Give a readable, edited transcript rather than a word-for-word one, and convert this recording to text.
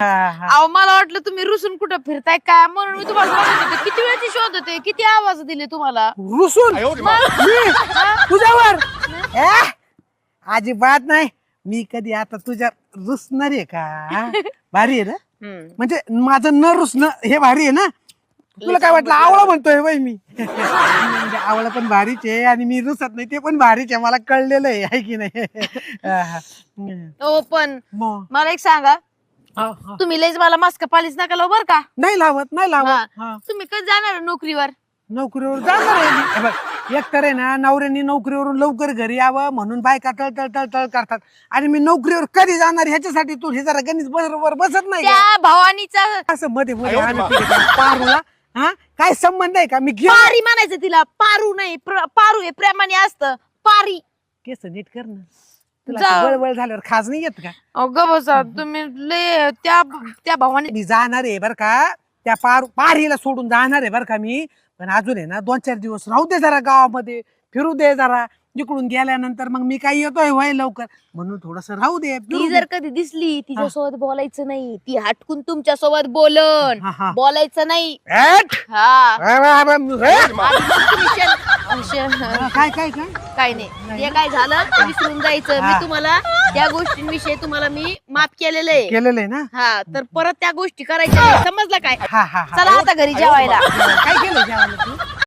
अहो मला वाटलं तुम्ही रुसून कुठं फिरताय काय म्हणून मी तुम्हाला सांगत होते. किती वेळची शोध होते, किती आवाज दिले तुम्हाला. रुसून मी तुझ्यावर अजिबात नाही. मी कधी आता तुझ्या रुसणार आहे का? भारी आहे ना, म्हणजे माझं न रुसणं हे भारी आहे ना. तुला काय वाटलं आवळा म्हणतोय बाई मी? म्हणजे आवळा पण भारीच आहे आणि मी रुसत नाही ते पण भारीच आहे, मला कळलेलं आहे की नाही. हो पण मग. मला एक सांगा, हा. तुम्ही लयच मला मास्क पालीच नका लावू बर का. नाही लावत नाही लावत. हा. हा. तुम्ही कधी जाणार नोकरीवर? नोकरीवर जाणार आहे मी. हे बघ, एक तर आहे ना, नवऱ्यांनी नोकरीवरून लवकर घरी यावं म्हणून बायका तळ करतात आणि मी नोकरीवर कधी जाणार ह्याच्यासाठी तू हे जरा गणित बरोबर बसत नाही का? त्या भवानीचा असं मध्ये मध्ये आणत तिथे पारूला. हा, काय संबंध आहे का? मी पारी म्हणायचं तिला, पारू नाही पारू हे प्रेमाने असतं. पारी. केस नीट कर ना, तुला जाऊ. वळवळ झाल्यावर खास नाही येत का? अगं बसा तुम्ही लय त्या भवानी. मी जाणार आहे बर का, त्या पारीला सोडून जाणार आहे बर का मी. पण अजून आहे ना 2-4 दिवस राहू दे जरा, गावामध्ये फिरू दे जरा. इकडून गेल्यानंतर मग मी काही येतोय व्हाय लवकर, म्हणून थोडस राहू दे. ती जर कधी दिसली तिच्यासोबत बोलायचं नाही, ती हटकून तुमच्या सोबत बोलन. हा, हा. बोलायचं नाही. ऍट! हा काय काय काय काय नाही, ते काय झालं ते विसरून जायचं. मी तुम्हाला त्या गोष्टींविषयी तुम्हाला मी माफ केलेलं आहे. केलेलं आहे ना? हा, तर परत त्या गोष्टी करायच्या नाही. समजलं काय? हा हा हा. चला आता घरी जेवायला. काय केलं जेवायला तू?